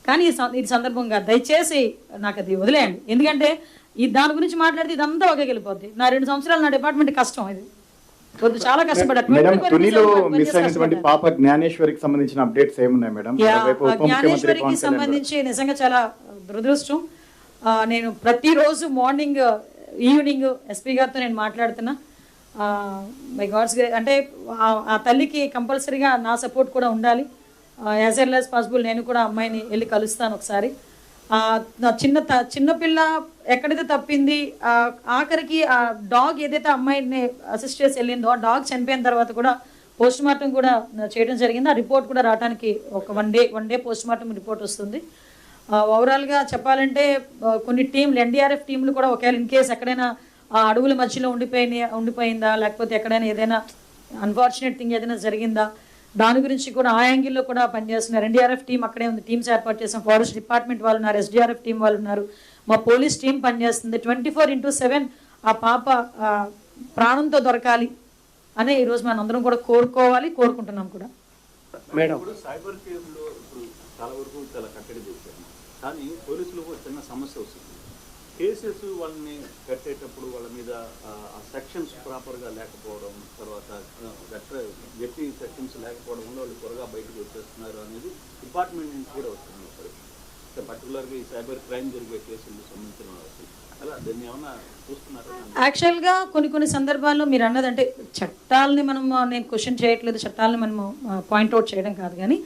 కానీ ఈ సందర్భంగా దయచేసి నాకు అది వదిలేయండి. ఎందుకంటే దాని గురించి మాట్లాడితే ఇదంతా ఒకే వెళ్ళిపోద్ది. నా 2 సంవత్సరాలు నా డిపార్ట్మెంట్ కష్టం, ఇది కొద్ది చాలా కష్టపడ్డారు. పాప జ్ఞానేశ్వరికి సంబంధించిన అప్డేట్స్ ఏమున్నాయి మేడం? జ్ఞానేశ్వరికి సంబంధించి నిజంగా చాలా దురదృష్టం. నేను ప్రతిరోజు మార్నింగ్ ఈవినింగ్ ఎస్పీ గారితో నేను మాట్లాడుతున్నా. మై గాడ్స్ అంటే ఆ తల్లికి కంపల్సరీగా నా సపోర్ట్ కూడా ఉండాలి. యాజ్ ఎర్లీ యాజ్ పాసిబుల్ నేను కూడా అమ్మాయిని వెళ్ళి కలుస్తాను ఒకసారి. చిన్నపిల్ల ఎక్కడైతే తప్పింది, ఆఖరికి ఆ డాగ్ ఏదైతే అమ్మాయిని అసిస్ట్ చేసి వెళ్ళిందో ఆ డాగ్ చనిపోయిన తర్వాత కూడా పోస్ట్ మార్టం కూడా చేయడం జరిగింది. ఆ రిపోర్ట్ కూడా రావడానికి ఒక one day post mortem report వస్తుంది. ఓవరాల్గా చెప్పాలంటే కొన్ని టీంలు ఎన్డీఆర్ఎఫ్ టీంలు కూడా ఒకవేళ ఇన్ కేసు ఎక్కడైనా అడవుల మధ్యలో ఉండిపోయిందా, లేకపోతే ఎక్కడైనా ఏదైనా అన్ఫార్చునేట్ థింగ్ ఏదైనా జరిగిందా, దాని గురించి కూడా ఆ యాంగిల్లో కూడా పనిచేస్తున్నారు. ఎన్డీఆర్ఎఫ్ టీం అక్కడే ఉంది, టీమ్స్ ఏర్పాటు చేసాం. ఫారెస్ట్ డిపార్ట్మెంట్ వాళ్ళు ఉన్నారు, ఎస్డీఆర్ఎఫ్ టీం వాళ్ళు ఉన్నారు, మా పోలీస్ టీం పనిచేస్తుంది. 24/7 ఆ పాప ప్రాణంతో దొరకాలి అనే ఈరోజు మనం అందరం కూడా కోరుకుంటున్నాం కూడా. మేడం సైబర్ కేసులో చాలా వరకు చాలా కట్టడి చేశారు, కానీ పోలీసులు చిన్న సమస్య వస్తుంది. కేసెస్ వాళ్ళని కట్టేటప్పుడు వాళ్ళ మీద ఆ సెక్షన్స్ ప్రాపర్గా లేకపోవడం, తర్వాత గట్టి సెక్షన్స్ లేకపోవడం వల్ల వాళ్ళు త్వరగా బయటకు వచ్చేస్తున్నారు అనేది డిపార్ట్మెంట్ నుంచి కూడా వస్తుంది. పర్టికులర్గా ఈ సైబర్ క్రైమ్ జరిగే కేసులకు సంబంధించిన అలా దీన్ని ఏమన్నా చూస్తున్నారు? యాక్చువల్గా కొన్ని సందర్భాల్లో మీరు అన్నదంటే చట్టాలని నేను క్వశ్చన్ చేయట్లేదు, చట్టాలని మనము పాయింట్అవుట్ చేయడం కాదు, కానీ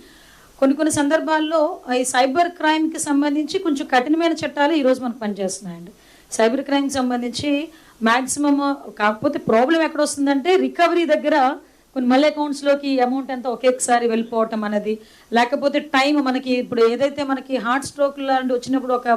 కొన్ని సందర్భాల్లో ఈ సైబర్ క్రైమ్కి సంబంధించి కొంచెం కఠినమైన చట్టాలు ఈరోజు మనకు పనిచేస్తున్నాయండి. సైబర్ క్రైమ్కి సంబంధించి మ్యాక్సిమమ్. కాకపోతే ప్రాబ్లం ఎక్కడ వస్తుందంటే రికవరీ దగ్గర కొన్ని మళ్ళీ అకౌంట్స్లోకి అమౌంట్ అంతా ఒకేసారి వెళ్ళిపోవటం అనేది, లేకపోతే టైం మనకి ఇప్పుడు ఏదైతే మనకి హార్ట్ స్ట్రోక్ లాంటి వచ్చినప్పుడు ఒక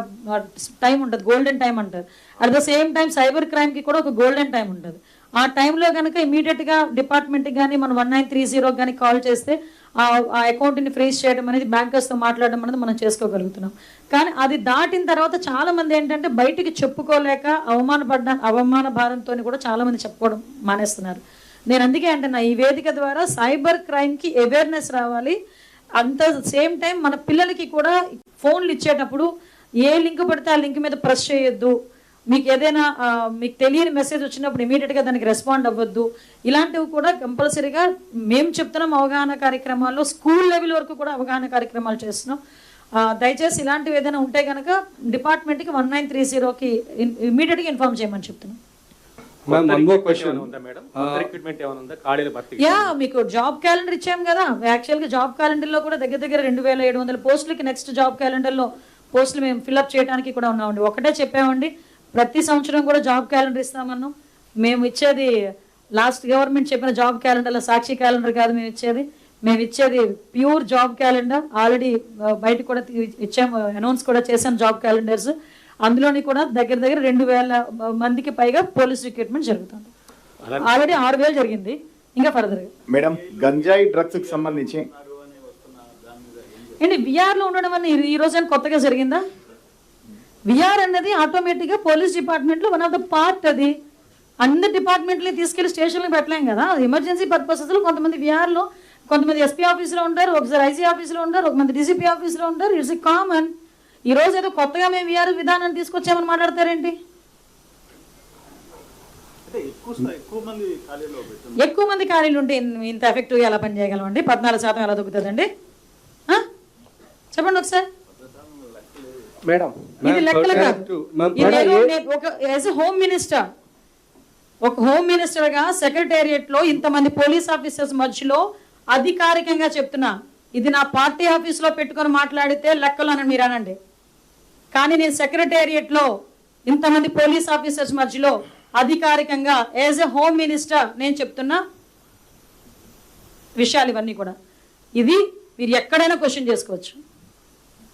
టైం ఉంటుంది, గోల్డెన్ టైం అంటారు. At the same time cyber క్రైమ్కి కూడా ఒక గోల్డెన్ టైం ఉంటుంది. ఆ టైంలో కనుక ఇమీడియట్గా డిపార్ట్మెంట్కి కానీ మనం 1930 కానీ కాల్ చేస్తే ఆ అకౌంట్ని ఫ్రీజ్ చేయడం అనేది, బ్యాంకర్స్తో మాట్లాడడం అనేది మనం చేసుకోగలుగుతున్నాం. కానీ అది దాటిన తర్వాత చాలామంది ఏంటంటే బయటికి చెప్పుకోలేక అవమాన భారంతో కూడా చాలామంది చెప్పుకోవడం మానేస్తున్నారు. నేను అందుకే అంటున్నా, ఈ వేదిక ద్వారా సైబర్ క్రైమ్కి అవేర్నెస్ రావాలి. అంత సేమ్ టైం మన పిల్లలకి కూడా ఫోన్లు ఇచ్చేటప్పుడు ఏ లింక్ పడితే ఆ లింక్ మీద ప్రెస్ చేయొద్దు, మీకు ఏదైనా మీకు తెలియని మెసేజ్ వచ్చినప్పుడు ఇమీడియట్గా దానికి రెస్పాండ్ అవ్వద్దు. ఇలాంటివి కూడా కంపల్సరీగా మేము చెప్తున్నాం. అవగాహన కార్యక్రమాల్లో స్కూల్ లెవెల్ వరకు కూడా అవగాహన కార్యక్రమాలు చేస్తున్నాం. దయచేసి ఇలాంటివి ఏదైనా ఉంటే కనుక డిపార్ట్మెంట్కి 1930కి ఇమీడియట్గా ఇన్ఫార్మ్ చేయమని చెప్తున్నాం. మీకు జాబ్ క్యాలెండర్ ఇచ్చాం కదా, యాక్చువల్గా జాబ్ క్యాలెండర్లో కూడా దగ్గర 2700 పోస్టులకి నెక్స్ట్ జాబ్ క్యాలెండర్లో పోస్టులు మేము ఫిల్అప్ చేయడానికి కూడా ఉన్నామండి. ఒకటే చెప్పామండి, ప్రతి సంవత్సరం కూడా జాబ్ క్యాలెండర్ ఇస్తామన్నాం. మేము ఇచ్చేది లాస్ట్ గవర్నమెంట్ చెప్పిన జాబ్ క్యాలెండర్లో సాక్షి క్యాలెండర్ కాదు మేము ఇచ్చేది ప్యూర్ జాబ్ క్యాలెండర్. ఆల్రెడీ బయట కూడా ఇచ్చాము, అనౌన్స్ కూడా చేశాం జాబ్ క్యాలెండర్స్. అందులోని కూడా దగ్గర 2000 మందికి పైగా పోలీస్ రిక్రూట్మెంట్ జరుగుతుంది. ఆల్రెడీ 6000 జరిగింది, ఇంకా ఫర్దర్. మేడం గంజాయి డ్రగ్స్ కి సంబంధించి ఏంటి విఆర్లో ఉండడం అని ఈ రోజు కొత్తగా జరిగిందా? విఆర్ అన్నది ఆటోమేటిక్గా పోలీస్ డిపార్ట్మెంట్లో వన్ ఆఫ్ ద పార్ట్. అది అన్ని డిపార్ట్మెంట్ని తీసుకెళ్లి స్టేషన్కి పెట్టలేం కదా, అది ఎమర్జెన్సీ పర్పసెస్లో. కొంతమంది విఆర్లో, కొంతమంది ఎస్పీ ఆఫీస్లో ఉంటారు, ఒకసారి ఐసీ ఆఫీస్లో ఉంటారు, ఒక మంది డీసీపీ ఆఫీస్లో ఉంటారు. It's common. ఈ రోజు ఏదో కొత్తగా మేము విఆర్ విధానాన్ని తీసుకొచ్చామని మాట్లాడతారేంటి? ఎక్కువ మంది ఖాళీలు ఉంటే ఇంత ఎఫెక్టివ్గా ఎలా పని చేయగలమండి? 14% ఎలా దొక్కుతుందండి? చెప్పండి ఒకసారి. మేడం ఇది లెక్కలు కాదు. యాజ్ ఎ హోమ్ మినిస్టర్, ఒక హోమ్ మినిస్టర్గా సెక్రటేరియట్లో ఇంతమంది పోలీస్ ఆఫీసర్స్ మధ్యలో అధికారికంగా చెప్తున్నా, ఇది నా పార్టీ ఆఫీస్లో పెట్టుకొని మాట్లాడితే లెక్కలు అని మీరు అనండి. కానీ నేను సెక్రటేరియట్లో ఇంతమంది పోలీస్ ఆఫీసర్స్ మధ్యలో అధికారికంగా యాజ్ ఎ హోమ్ మినిస్టర్ నేను చెప్తున్నా విషయాలు ఇవన్నీ కూడా. ఇది మీరు ఎక్కడైనా క్వశ్చన్ చేసుకోవచ్చు,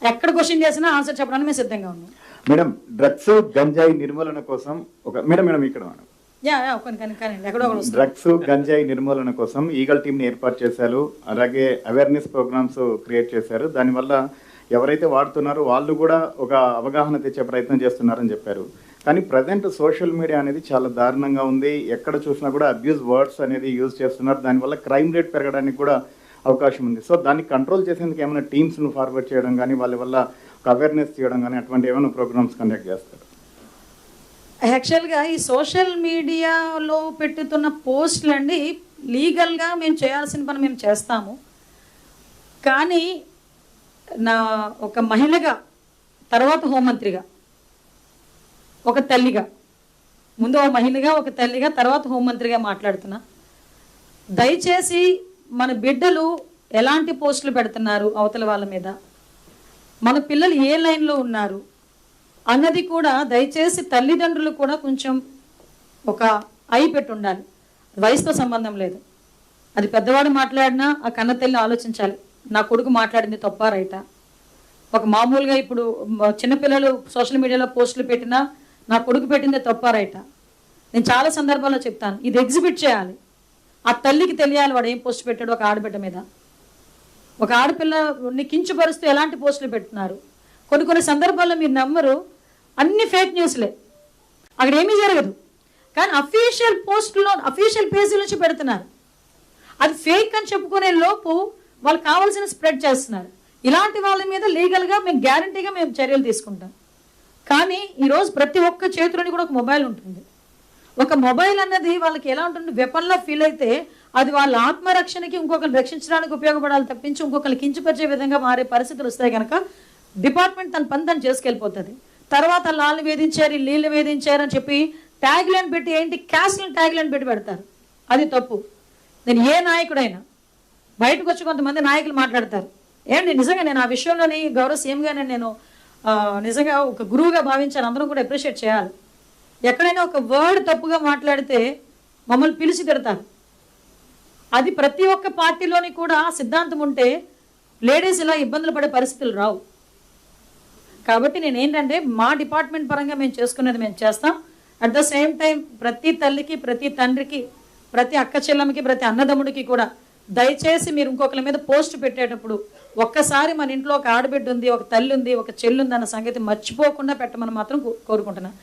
ఎక్కడ క్వశ్చన్ చేసినా ఆన్సర్ చెప్పడానికి మేము సిద్ధంగా ఉన్నాం. మేడం డ్రగ్స్ గంజాయి నిర్మూలన కోసం మేడం ఇక్కడ డ్రగ్స్ గంజాయి నిర్మూలన కోసం ఈగల్ టీంని ఏర్పాటు చేశారు. అలాగే అవేర్నెస్ ప్రోగ్రామ్స్ క్రియేట్ చేశారు. దానివల్ల ఎవరైతే వాడుతున్నారో వాళ్ళు కూడా ఒక అవగాహన తెచ్చే ప్రయత్నం చేస్తున్నారని చెప్పారు. కానీ ప్రజెంట్ సోషల్ మీడియా అనేది చాలా దారుణంగా ఉంది. ఎక్కడ చూసినా కూడా అబ్యూజ్ వర్డ్స్ అనేది యూజ్ చేస్తున్నారు. దానివల్ల క్రైమ్ రేట్ పెరగడానికి కూడా అవకాశం ఉంది. సో దాన్ని కంట్రోల్ చేసేందుకు ఏమైనా టీమ్స్ను ఫార్వర్డ్ చేయడం కానీ, వాళ్ళ వల్ల ఒక అవేర్నెస్ చేయడం కానీ అటువంటి ఏమైనా ప్రోగ్రామ్స్ కండక్ట్ చేస్తారు? యాక్చువల్గా ఈ సోషల్ మీడియాలో పెట్టుతున్న పోస్టులు అండి లీగల్గా మేము చేయాల్సిన పని మేము చేస్తాము. కానీ నా ఒక మహిళగా, తర్వాత హోంమంత్రిగా, ఒక తల్లిగా, ముందు ఒక మహిళగా, ఒక తల్లిగా, తర్వాత హోంమంత్రిగా మాట్లాడుతున్నా. దయచేసి మన బిడ్డలు ఎలాంటి పోస్టులు పెడుతున్నారు అవతల వాళ్ళ మీద, మన పిల్లలు ఏ లైన్లో ఉన్నారు అన్నది కూడా దయచేసి తల్లిదండ్రులు కూడా కొంచెం ఒక ఐ పెట్టి ఉండాలి. వయసుతో సంబంధం లేదు. అది పెద్దవాడు మాట్లాడినా ఆ కన్న తల్లి ఆలోచించాలి, నా కొడుకు మాట్లాడింది తప్పా రైటా. ఒక మామూలుగా ఇప్పుడు చిన్నపిల్లలు సోషల్ మీడియాలో పోస్టులు పెట్టినా నా కొడుకు పెట్టిందే తప్పా రైటా. నేను చాలా సందర్భాల్లో చెప్తాను, ఇది ఎగ్జిబిట్ చేయాలి. ఆ తల్లికి తెలియాలి వాడు ఏం పోస్ట్ పెట్టాడు ఒక ఆడబిడ్డ మీద. ఒక ఆడపిల్లని కించపరుస్తూ ఎలాంటి పోస్టులు పెడుతున్నారు. కొన్ని సందర్భాల్లో మీరు నమ్మరు, అన్ని ఫేక్ న్యూస్లే, అక్కడ ఏమీ జరగదు. కానీ అఫీషియల్ పోస్టులో అఫీషియల్ పేజీల నుంచి పెడుతున్నారు. అది ఫేక్ అని చెప్పుకునే లోపు వాళ్ళు కావాల్సిన స్ప్రెడ్ చేస్తున్నారు. ఇలాంటి వాళ్ళ మీద లీగల్గా మేము గ్యారంటీగా మేము చర్యలు తీసుకుంటాం. కానీ ఈరోజు ప్రతి ఒక్క చేతిలోని కూడా ఒక మొబైల్ ఉంటుంది. ఒక మొబైల్ అన్నది వాళ్ళకి ఎలా ఉంటుంది, వెపన్లా ఫీల్ అయితే అది వాళ్ళ ఆత్మరక్షణకి, ఇంకొకరిని రక్షించడానికి ఉపయోగపడాలి తప్పించి ఇంకొకరిని కించపరిచే విధంగా మారే పరిస్థితులు వస్తాయి కనుక డిపార్ట్మెంట్ తన పని తను చేసుకెళ్ళిపోతుంది. తర్వాత లాల్ని వేధించారు, నీళ్ళు వేధించారు అని చెప్పి ట్యాగ్ లైన్ పెట్టి, ఏంటి క్యాస్ట్లను ట్యాగ్ లైన్ పెట్టి పెడతారు. అది తప్పు. నేను ఏ నాయకుడైనా బయటకు వచ్చి కొంతమంది నాయకులు మాట్లాడతారు, ఏంటి నిజంగా నేను ఆ విషయంలోని గౌరవ సీఎంగానే నేను నిజంగా ఒక గురువుగా భావించాను, అందరం కూడా అప్రిషియేట్ చేయాలి. ఎక్కడైనా ఒక వర్డ్ తప్పుగా మాట్లాడితే మమ్మల్ని పిలిచి తిడతారు. అది ప్రతి ఒక్క పార్టీలోని కూడా సిద్ధాంతం ఉంటే లేడీస్ ఇలా ఇబ్బందులు పడే పరిస్థితులు రావు. కాబట్టి నేను ఏంటంటే మా డిపార్ట్మెంట్ పరంగా మేము చేసుకునేది మేము చేస్తాం. అట్ ద సేమ్ టైం ప్రతి తల్లికి, ప్రతి తండ్రికి, ప్రతి అక్క చెల్లెమ్మకి, ప్రతి అన్నదమ్ముడికి కూడా దయచేసి మీరు ఇంకొకరి మీద పోస్ట్ పెట్టేటప్పుడు ఒక్కసారి మన ఇంట్లో ఒక ఆడబిడ్డ ఉంది, ఒక తల్లి ఉంది, ఒక చెల్లి ఉంది అన్న సంగతి మర్చిపోకుండా పెట్టమని మాత్రం కోరుకుంటున్నాను.